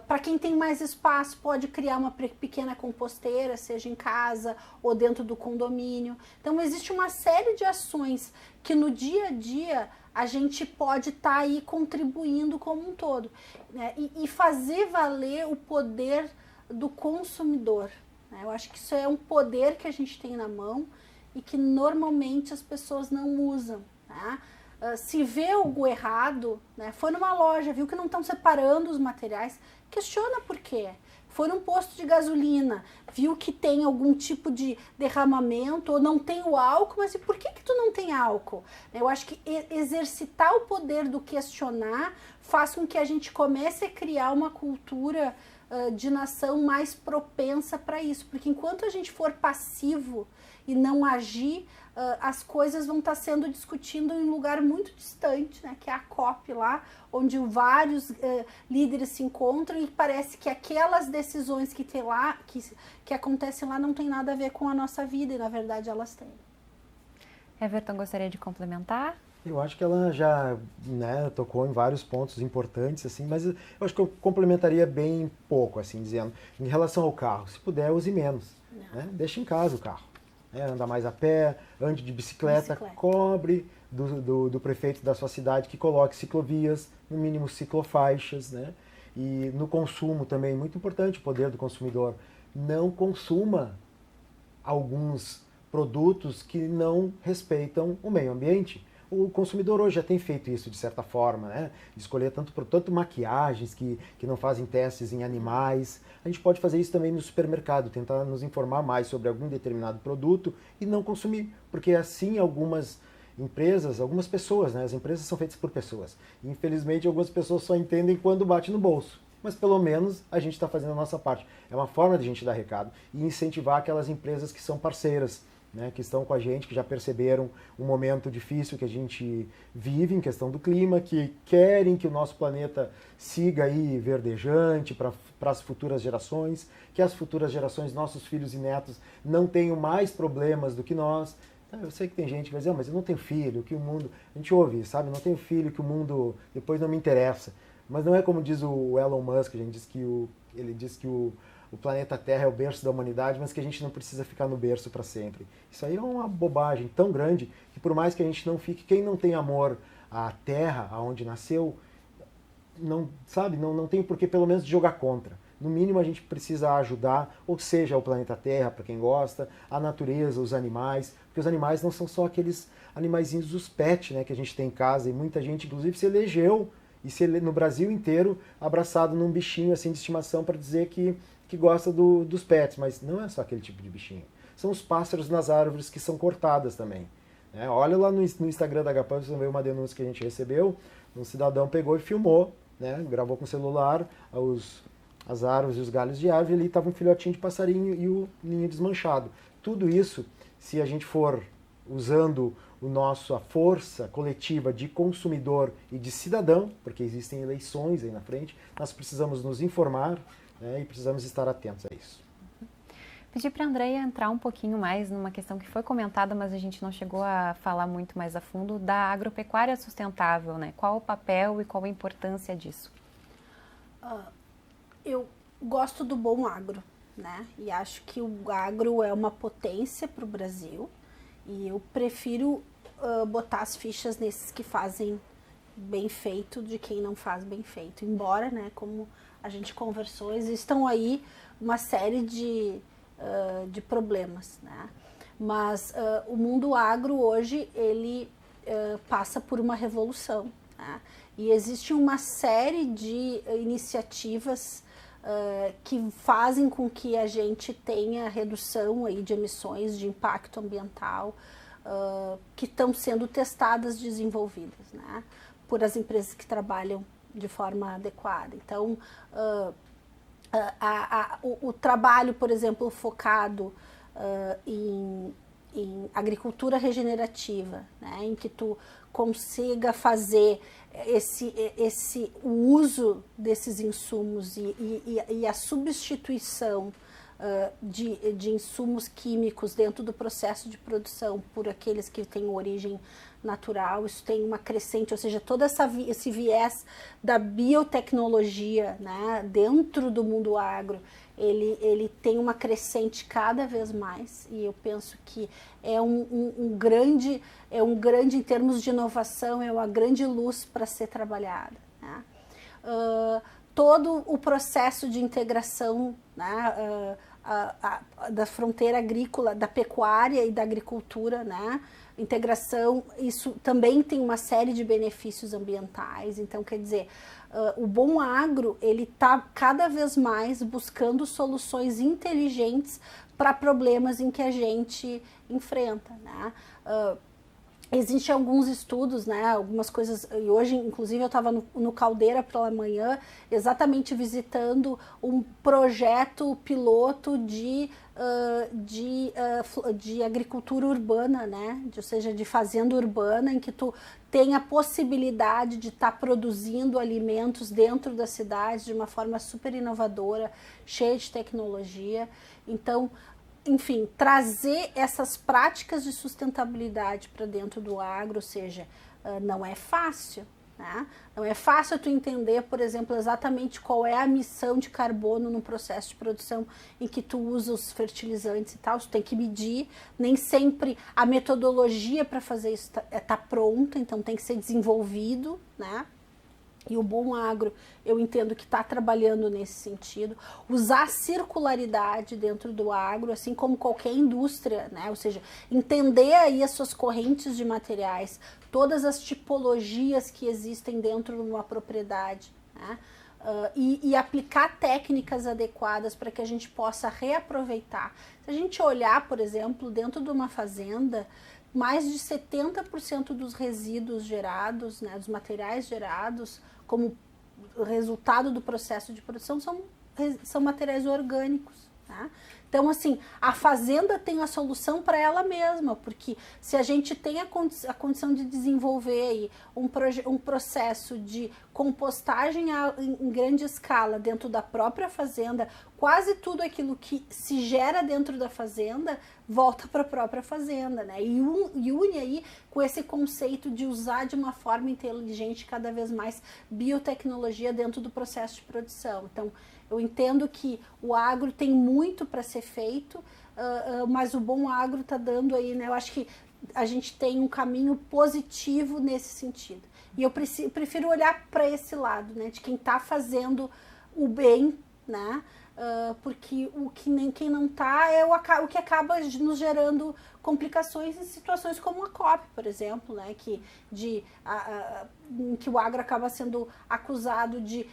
Para quem tem mais espaço, pode criar uma pequena composteira, seja em casa ou dentro do condomínio. Então, existe uma série de ações que no dia a dia a gente pode estar aí contribuindo como um todo, né? E fazer valer o poder do consumidor, né? Eu acho que isso é um poder que a gente tem na mão e que normalmente as pessoas não usam, né? Se vê algo errado, né? Foi numa loja, viu que não estão separando os materiais, questiona por quê. foi num posto de gasolina, viu que tem algum tipo de derramamento ou não tem o álcool, mas e por que tu não tem álcool? Eu acho que exercitar o poder do questionar faz com que a gente comece a criar uma cultura de nação mais propensa para isso, porque enquanto a gente for passivo e não agir, as coisas vão estar sendo discutidas em um lugar muito distante, né, que é a COP lá, onde vários líderes se encontram e parece que aquelas decisões que tem lá, que acontecem lá, não tem nada a ver com a nossa vida, e na verdade elas têm. Everton, gostaria de complementar? Eu acho que ela já, né, tocou em vários pontos importantes, assim, mas eu acho que eu complementaria bem pouco, assim, dizendo, em relação ao carro, se puder, use menos, né? Deixe em casa o carro. Anda mais a pé, ande de bicicleta. Cobre do prefeito da sua cidade que coloque ciclovias, no mínimo ciclofaixas, né? E no consumo também, muito importante o poder do consumidor. Não consuma alguns produtos que não respeitam o meio ambiente. O consumidor hoje já tem feito isso de certa forma, né? De escolher tanto maquiagens que não fazem testes em animais. A gente pode fazer isso também no supermercado, tentar nos informar mais sobre algum determinado produto e não consumir, porque assim algumas empresas, algumas pessoas, né? As empresas são feitas por pessoas. E, infelizmente, algumas pessoas só entendem quando bate no bolso. Mas pelo menos a gente está fazendo a nossa parte. É uma forma de a gente dar recado e incentivar aquelas empresas que são parceiras, né, que estão com a gente, que já perceberam o momento difícil que a gente vive em questão do clima, que querem que o nosso planeta siga aí verdejante para as futuras gerações, que as futuras gerações, nossos filhos e netos, não tenham mais problemas do que nós. Eu sei que tem gente que vai dizer, mas eu não tenho filho, que o mundo... A gente ouve, sabe? Não tenho filho, que o mundo depois não me interessa. Mas não é como diz o Elon Musk, a gente diz que ele diz que o planeta Terra é o berço da humanidade, mas que a gente não precisa ficar no berço para sempre. Isso aí é uma bobagem tão grande que por mais que a gente não fique, quem não tem amor à Terra, aonde nasceu, não sabe, não tem por que pelo menos jogar contra. No mínimo a gente precisa ajudar, ou seja, o planeta Terra, para quem gosta, a natureza, os animais, porque os animais não são só aqueles animaizinhos, os pets, né, que a gente tem em casa, e muita gente inclusive se elegeu, no Brasil inteiro, abraçado num bichinho assim de estimação para dizer que gosta dos pets, mas não é só aquele tipo de bichinho. São os pássaros nas árvores que são cortadas também. Olha lá no Instagram da HPAM, você vê uma denúncia que a gente recebeu, um cidadão pegou e filmou, né, gravou com o celular as árvores e os galhos de árvore, e ali estava um filhotinho de passarinho e o ninho desmanchado. Tudo isso, se a gente for usando a força coletiva de consumidor e de cidadão, porque existem eleições aí na frente, nós precisamos nos informar, né, e precisamos estar atentos a isso. Pedi para a Andreia entrar um pouquinho mais numa questão que foi comentada, mas a gente não chegou a falar muito mais a fundo, da agropecuária sustentável, né? Qual o papel e qual a importância disso? Eu gosto do bom agro, né? E acho que o agro é uma potência para o Brasil, e eu prefiro botar as fichas nesses que fazem bem feito de quem não faz bem feito. Embora, né, como a gente conversou, existam aí uma série de problemas, né? Mas o mundo agro hoje, ele passa por uma revolução, né? E existe uma série de iniciativas que fazem com que a gente tenha redução aí de emissões, de impacto ambiental, que estão sendo testadas, desenvolvidas, né, por as empresas que trabalham de forma adequada. Então, o trabalho, por exemplo, focado em agricultura regenerativa, né, em que tu consiga fazer o uso desses insumos e a substituição de insumos químicos dentro do processo de produção por aqueles que têm origem natural. Isso tem uma crescente, ou seja, todo esse viés da biotecnologia, né, dentro do mundo agro, ele tem uma crescente cada vez mais, e eu penso que é um grande em termos de inovação, é uma grande luz para ser trabalhada, né? Todo o processo de integração, né, da fronteira agrícola, da pecuária e da agricultura, né, integração, isso também tem uma série de benefícios ambientais. Então, quer dizer, o Bom Agro, ele está cada vez mais buscando soluções inteligentes para problemas em que a gente enfrenta, né? Existem alguns estudos, né, algumas coisas, e hoje inclusive eu estava no Caldeira pela manhã, exatamente visitando um projeto piloto de agricultura urbana, né, ou seja, de fazenda urbana, em que tu tem a possibilidade de estar produzindo alimentos dentro da cidade de uma forma super inovadora, cheia de tecnologia. Então, enfim, trazer essas práticas de sustentabilidade para dentro do agro, ou seja, não é fácil, né? Não é fácil tu entender, por exemplo, exatamente qual é a emissão de carbono no processo de produção em que tu usa os fertilizantes e tal, tu tem que medir, nem sempre a metodologia para fazer isso tá pronta, então tem que ser desenvolvido, né? E o Bom Agro, eu entendo que está trabalhando nesse sentido. Usar a circularidade dentro do agro, assim como qualquer indústria, né? Ou seja, entender aí as suas correntes de materiais, todas as tipologias que existem dentro de uma propriedade, né? E aplicar técnicas adequadas para que a gente possa reaproveitar. Se a gente olhar, por exemplo, dentro de uma fazenda, mais de 70% dos resíduos gerados, né, dos materiais gerados como resultado do processo de produção são materiais orgânicos, tá? Então, assim, a fazenda tem a solução para ela mesma, porque se a gente tem a condição de desenvolver aí um processo de compostagem em grande escala dentro da própria fazenda, quase tudo aquilo que se gera dentro da fazenda volta para a própria fazenda, né? E une aí com esse conceito de usar de uma forma inteligente cada vez mais biotecnologia dentro do processo de produção. Então, eu entendo que o agro tem muito para ser feito, mas o Bom Agro está dando aí, né? Eu acho que a gente tem um caminho positivo nesse sentido. E eu prefiro olhar para esse lado, né? De quem está fazendo o bem, né? Porque quem não está é o que acaba nos gerando complicações em situações como a COP, por exemplo, né, em que o agro acaba sendo acusado de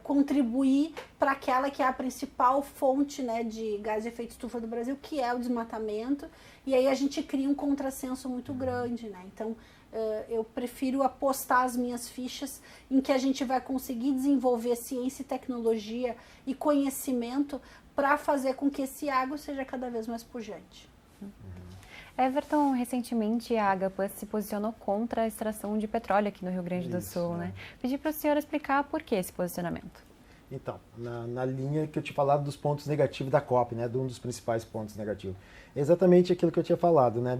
contribuir para aquela que é a principal fonte, né, de gás de efeito estufa do Brasil, que é o desmatamento, e aí a gente cria um contrassenso muito grande, né? Então, eu prefiro apostar as minhas fichas em que a gente vai conseguir desenvolver ciência e tecnologia e conhecimento para fazer com que esse agro seja cada vez mais pujante. Everton, recentemente a Agapan se posicionou contra a extração de petróleo aqui no Rio Grande do Sul, né? Pedi para o senhor explicar por que esse posicionamento. Então, na linha que eu te falava dos pontos negativos da COP, né, de um dos principais pontos negativos. Exatamente aquilo que eu tinha falado, né,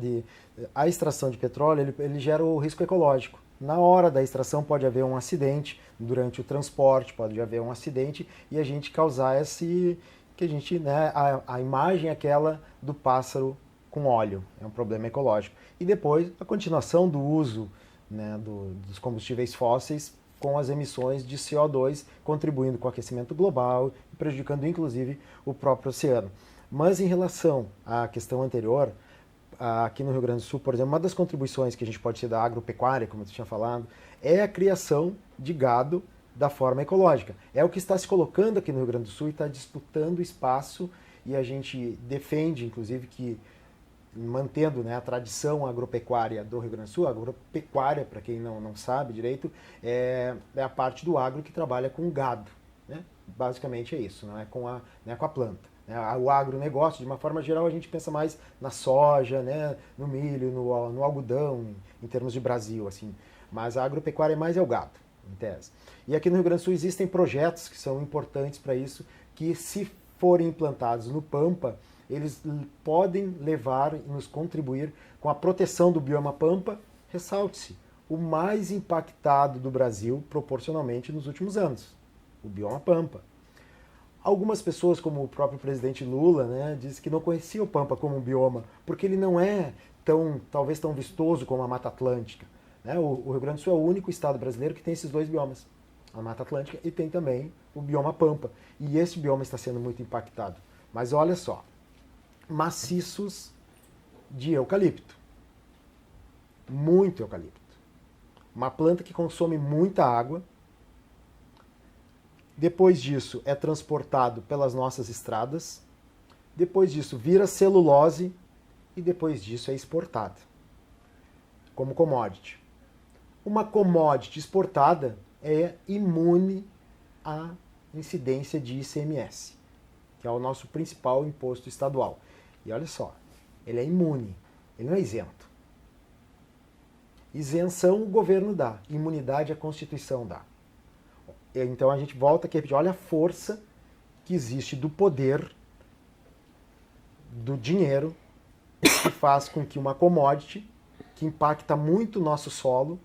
a extração de petróleo, ele gera o risco ecológico. Na hora da extração pode haver um acidente, durante o transporte pode haver um acidente e a gente causar né, a imagem aquela do pássaro com óleo, é um problema ecológico. E depois a continuação do uso, né, dos combustíveis fósseis com as emissões de CO2, contribuindo com o aquecimento global e prejudicando inclusive o próprio oceano. Mas em relação à questão anterior, aqui no Rio Grande do Sul, por exemplo, uma das contribuições que a gente pode ter da agropecuária, como eu tinha falado, é a criação de gado da forma ecológica. É o que está se colocando aqui no Rio Grande do Sul e está disputando espaço, e a gente defende, inclusive, que mantendo, né, a tradição agropecuária do Rio Grande do Sul. A agropecuária, para quem não sabe direito, é a parte do agro que trabalha com gado, né? Basicamente é isso, não é com a planta. O agronegócio, de uma forma geral, a gente pensa mais na soja, né, no milho, no algodão, em termos de Brasil, assim. Mas a agropecuária mais é o gado, em tese. E aqui no Rio Grande do Sul existem projetos que são importantes para isso, que se forem implantados no Pampa, eles podem levar e nos contribuir com a proteção do bioma Pampa, ressalte-se, o mais impactado do Brasil proporcionalmente nos últimos anos, o bioma Pampa. Algumas pessoas, como o próprio presidente Lula, né, disse que não conhecia o Pampa como um bioma, porque ele não é talvez tão vistoso como a Mata Atlântica, né? O Rio Grande do Sul é o único estado brasileiro que tem esses dois biomas, a Mata Atlântica e tem também o bioma Pampa. E esse bioma está sendo muito impactado. Mas olha só, maciços de eucalipto. muito eucalipto. Uma planta que consome muita água. Depois disso é transportado pelas nossas estradas. Depois disso vira celulose e depois disso é exportado como commodity. Uma commodity exportada é imune à incidência de ICMS, que é o nosso principal imposto estadual. E olha só, ele é imune, ele não é isento. Isenção o governo dá, imunidade a Constituição dá. Então a gente volta aqui a repetir, olha a força que existe do poder, do dinheiro, que faz com que uma commodity, que impacta muito o nosso solo,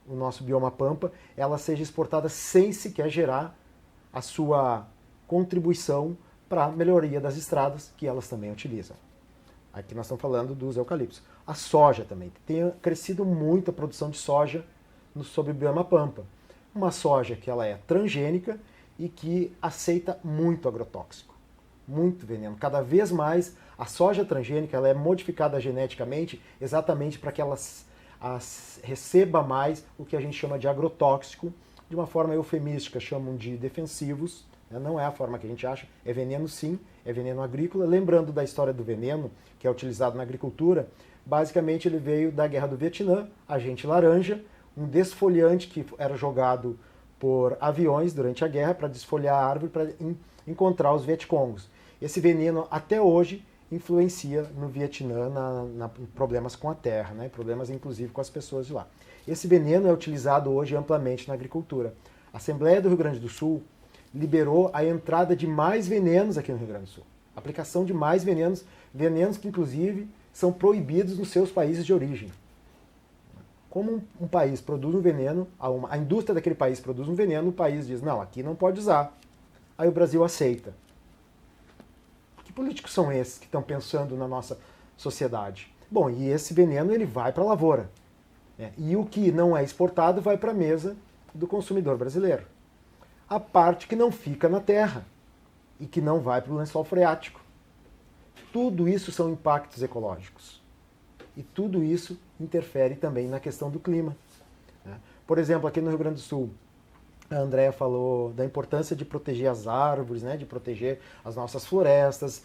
o nosso bioma pampa, ela seja exportada sem sequer gerar a sua contribuição para a melhoria das estradas, que elas também utilizam. Aqui nós estamos falando dos eucaliptos. A soja também. Tem crescido muito a produção de soja sobre o bioma pampa. Uma soja que ela é transgênica e que aceita muito agrotóxico, muito veneno. Cada vez mais a soja transgênica ela é modificada geneticamente exatamente para que ela receba mais o que a gente chama de agrotóxico, de uma forma eufemística chamam de defensivos, né? Não é a forma que a gente acha, é veneno sim, é veneno agrícola. Lembrando da história do veneno, que é utilizado na agricultura, basicamente ele veio da Guerra do Vietnã, agente laranja, um desfoliante que era jogado por aviões durante a guerra para desfolhar a árvore para encontrar os vietcongos. Esse veneno até hoje influencia no Vietnã em problemas com a terra, né? Problemas inclusive com as pessoas de lá. Esse veneno é utilizado hoje amplamente na agricultura. A Assembleia do Rio Grande do Sul liberou a entrada de mais venenos aqui no Rio Grande do Sul. Aplicação de mais venenos, venenos que inclusive são proibidos nos seus países de origem. Como um país produz um veneno, a indústria daquele país produz um veneno, o país diz, não, aqui não pode usar. Aí o Brasil aceita. Que políticos são esses que estão pensando na nossa sociedade? Bom, e esse veneno ele vai para a lavoura. Né? E o que não é exportado vai para a mesa do consumidor brasileiro. A parte que não fica na terra e que não vai para o lençol freático. Tudo isso são impactos ecológicos. E tudo isso interfere também na questão do clima. Né? Por exemplo, aqui no Rio Grande do Sul, a Andrea falou da importância de proteger as árvores, né? De proteger as nossas florestas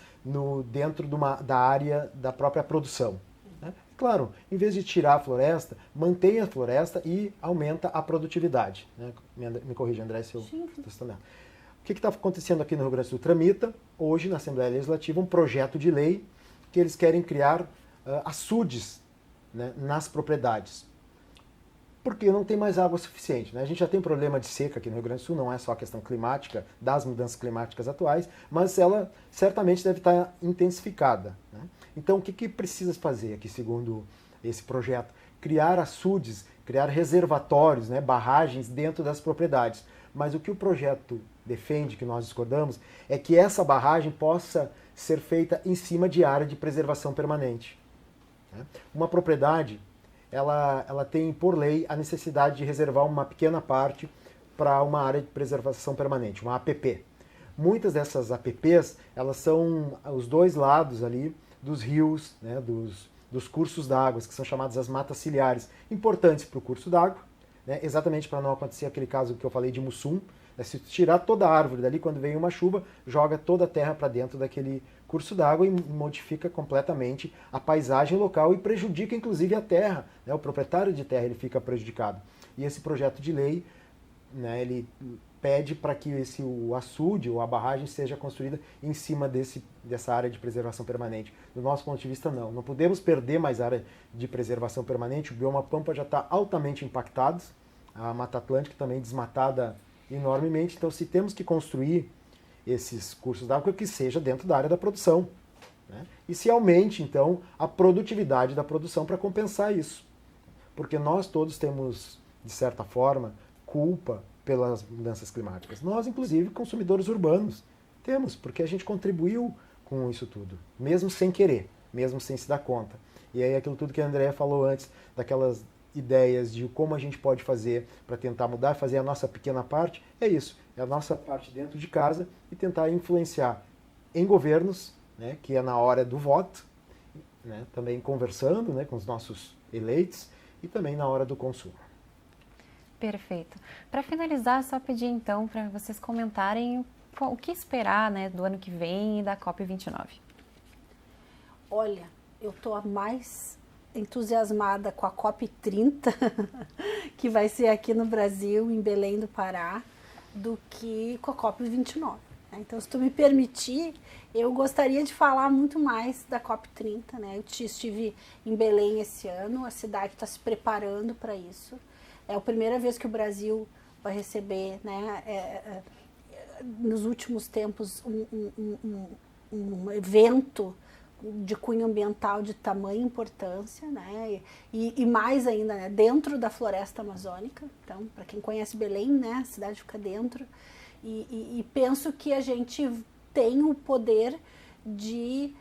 dentro da área da própria produção. Né? Claro, em vez de tirar a floresta, mantenha a floresta e aumenta a produtividade. Né? Me corrija, André, se eu estou estudando. O que está acontecendo aqui no Rio Grande do Sul? Tramita, hoje, na Assembleia Legislativa, um projeto de lei que eles querem criar açudes, né, nas propriedades. Porque não tem mais água suficiente. Né? A gente já tem problema de seca aqui no Rio Grande do Sul, não é só a questão climática, das mudanças climáticas atuais, mas ela certamente deve estar intensificada. Né? Então, o que precisa fazer aqui, segundo esse projeto? Criar açudes, criar reservatórios, né, barragens dentro das propriedades. Mas o que o projeto defende, que nós discordamos, é que essa barragem possa ser feita em cima de área de preservação permanente. Uma propriedade, ela tem, por lei, a necessidade de reservar uma pequena parte para uma área de preservação permanente, uma APP. Muitas dessas APPs, elas são os dois lados ali dos rios, né, dos cursos d'água, que são chamadas as matas ciliares, importantes para o curso d'água, né, exatamente para não acontecer aquele caso que eu falei de Mussum. Se tirar toda a árvore dali, quando vem uma chuva, joga toda a terra para dentro daquele curso d'água e modifica completamente a paisagem local e prejudica inclusive a terra. Né? O proprietário de terra ele fica prejudicado. E esse projeto de lei, né, ele pede para que o açude ou a barragem seja construída em cima dessa área de preservação permanente. Do nosso ponto de vista, não. Não podemos perder mais área de preservação permanente. O bioma pampa já está altamente impactado. A Mata Atlântica também desmatada enormemente. Então, se temos que construir esses cursos d'água, que seja dentro da área da produção. Né? E se aumente, então, a produtividade da produção para compensar isso. Porque nós todos temos, de certa forma, culpa pelas mudanças climáticas. Nós, inclusive, consumidores urbanos, temos, porque a gente contribuiu com isso tudo, mesmo sem querer, mesmo sem se dar conta. E aí aquilo tudo que a Andrea falou antes, daquelas ideias de como a gente pode fazer para tentar mudar, fazer a nossa pequena parte, é isso. É a nossa parte dentro de casa e tentar influenciar em governos, né, que é na hora do voto, né, também conversando, né, com os nossos eleitos e também na hora do consumo. Perfeito. Para finalizar, só pedir então para vocês comentarem o que esperar, né, do ano que vem e da COP29. Olha, eu estou mais entusiasmada com a COP30, que vai ser aqui no Brasil, em Belém do Pará, do que com a COP29. Então, se tu me permitir, eu gostaria de falar muito mais da COP30, né? Eu estive em Belém esse ano, a cidade está se preparando para isso. É a primeira vez que o Brasil vai receber, né, nos últimos tempos, um evento de cunho ambiental de tamanha importância, né? E mais ainda, né, dentro da floresta amazônica. Então, para quem conhece Belém, né, a cidade fica dentro. E penso que a gente tem o poder de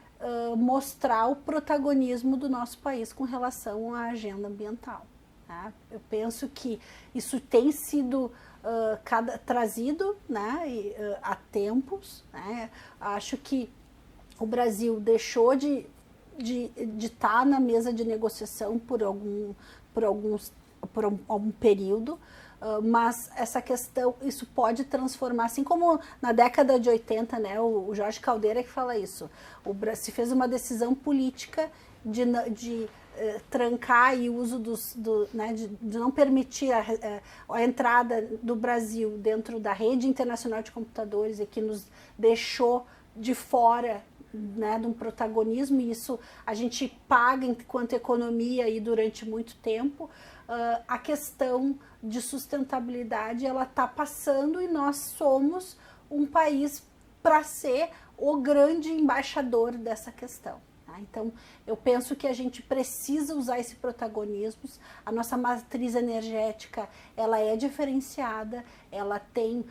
mostrar o protagonismo do nosso país com relação à agenda ambiental. Tá? Eu penso que isso tem sido trazido, né, há tempos. Né? Acho que o Brasil deixou de estar na mesa de negociação por algum período, mas essa questão, isso pode transformar, assim como na década de 80, né, o Jorge Caldeira que fala isso, se fez uma decisão política de trancar o uso né, de não permitir a entrada do Brasil dentro da rede internacional de computadores e que nos deixou de fora, né, de um protagonismo, e isso a gente paga enquanto economia aí durante muito tempo. A questão de sustentabilidade, ela está passando e nós somos um país para ser o grande embaixador dessa questão. Tá? Então, eu penso que a gente precisa usar esse protagonismo. A nossa matriz energética, ela é diferenciada, ela tem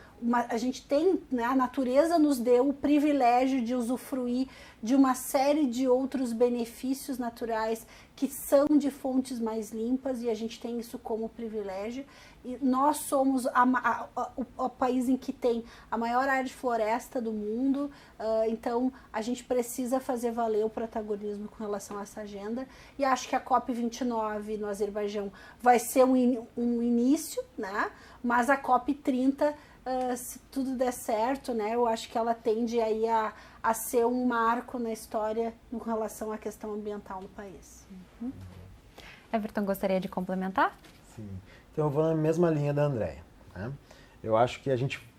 a gente tem, né, a natureza nos deu o privilégio de usufruir de uma série de outros benefícios naturais que são de fontes mais limpas, e a gente tem isso como privilégio. E nós somos o país em que tem a maior área de floresta do mundo, então a gente precisa fazer valer o protagonismo com relação a essa agenda, e acho que a COP29 no Azerbaijão vai ser um início, né? Mas a COP30, se tudo der certo, né, eu acho que ela tende aí a ser um marco na história com relação à questão ambiental no país. Uhum. Everton, gostaria de complementar? Sim. Então eu vou na mesma linha da Andréia, né? Eu acho que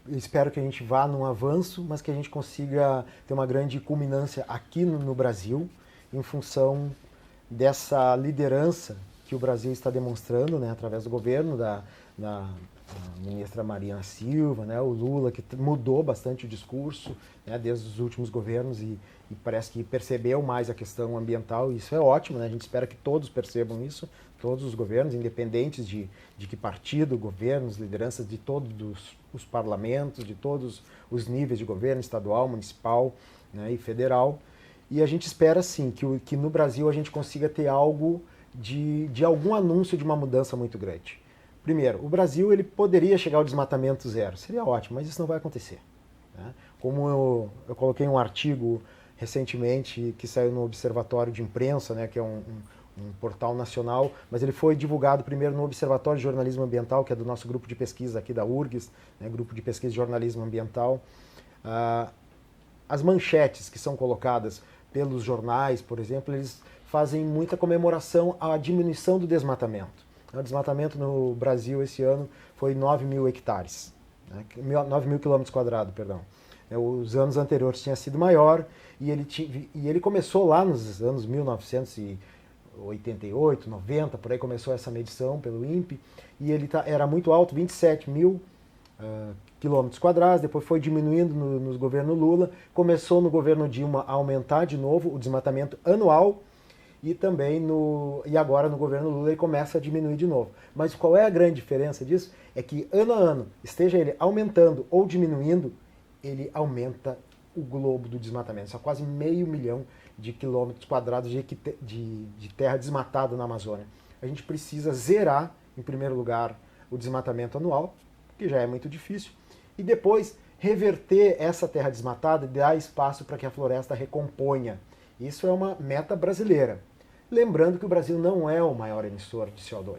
espero que a gente vá num avanço, mas que a gente consiga ter uma grande culminância aqui no Brasil, em função dessa liderança que o Brasil está demonstrando, né, através do governo da ministra Marina Silva, né, o Lula, que mudou bastante o discurso, né, desde os últimos governos, e parece que percebeu mais a questão ambiental, e isso é ótimo, né? A gente espera que todos percebam isso, todos os governos, independentes de que partido, governos, lideranças de todos os parlamentos, de todos os níveis de governo, estadual, municipal, né, e federal. E a gente espera, sim, que no Brasil a gente consiga ter algo de algum anúncio de uma mudança muito grande. Primeiro, o Brasil ele poderia chegar ao desmatamento zero, seria ótimo, mas isso não vai acontecer. Né? Como eu coloquei um artigo recentemente que saiu no Observatório de Imprensa, né, que é um portal nacional, mas ele foi divulgado primeiro no Observatório de Jornalismo Ambiental, que é do nosso grupo de pesquisa aqui da URGS, né, Grupo de Pesquisa de Jornalismo Ambiental. As manchetes que são colocadas pelos jornais, por exemplo, eles fazem muita comemoração à diminuição do desmatamento. O desmatamento no Brasil esse ano foi 9 mil hectares, né? 9 mil quilômetros quadrados, perdão. Os anos anteriores tinha sido maior, e ele começou lá nos anos 1988, 90, por aí começou essa medição pelo INPE, e ele era muito alto, 27 mil quilômetros quadrados, depois foi diminuindo no governo Lula, começou no governo Dilma a aumentar de novo o desmatamento anual, e também e agora no governo Lula ele começa a diminuir de novo. Mas qual é a grande diferença disso? É que ano a ano, esteja ele aumentando ou diminuindo, ele aumenta o globo do desmatamento. São quase 500 mil de quilômetros quadrados de terra desmatada na Amazônia. A gente precisa zerar, em primeiro lugar, o desmatamento anual, que já é muito difícil, e depois reverter essa terra desmatada e dar espaço para que a floresta recomponha. Isso é uma meta brasileira. Lembrando que o Brasil não é o maior emissor de CO2,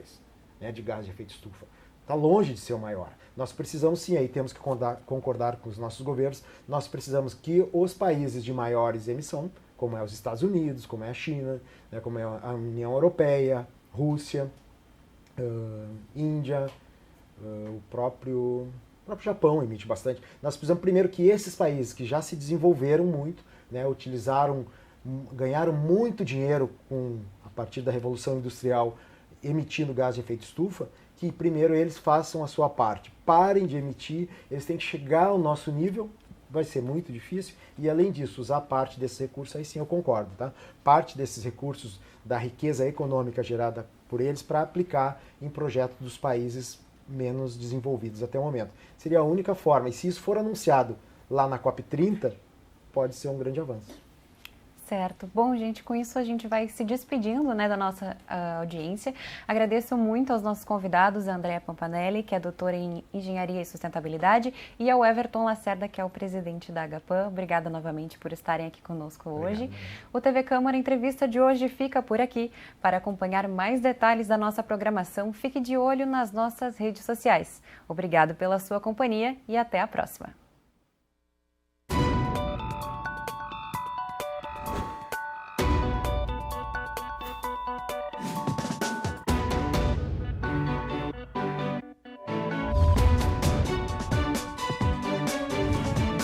né, de gás de efeito estufa. Está longe de ser o maior. Nós precisamos sim, aí temos que concordar com os nossos governos, nós precisamos que os países de maiores emissão, como é os Estados Unidos, como é a China, né, como é a União Europeia, Rússia, Índia, o próprio Japão emite bastante. Nós precisamos primeiro que esses países que já se desenvolveram muito, né, ganharam muito dinheiro a partir da Revolução Industrial emitindo gás de efeito estufa, que primeiro eles façam a sua parte. Parem de emitir, eles têm que chegar ao nosso nível, vai ser muito difícil, e além disso, usar parte desses recursos, aí sim eu concordo, tá? Parte desses recursos da riqueza econômica gerada por eles para aplicar em projetos dos países menos desenvolvidos até o momento. Seria a única forma, e se isso for anunciado lá na COP30, pode ser um grande avanço. Certo. Bom, gente, com isso a gente vai se despedindo, né, da nossa audiência. Agradeço muito aos nossos convidados, a Andrea Pampanelli, que é doutora em Engenharia e Sustentabilidade, e ao Everton Lacerda, que é o presidente da Agapan. Obrigada novamente por estarem aqui conosco hoje. Obrigado. O TV Câmara Entrevista de hoje fica por aqui. Para acompanhar mais detalhes da nossa programação, fique de olho nas nossas redes sociais. Obrigado pela sua companhia e até a próxima.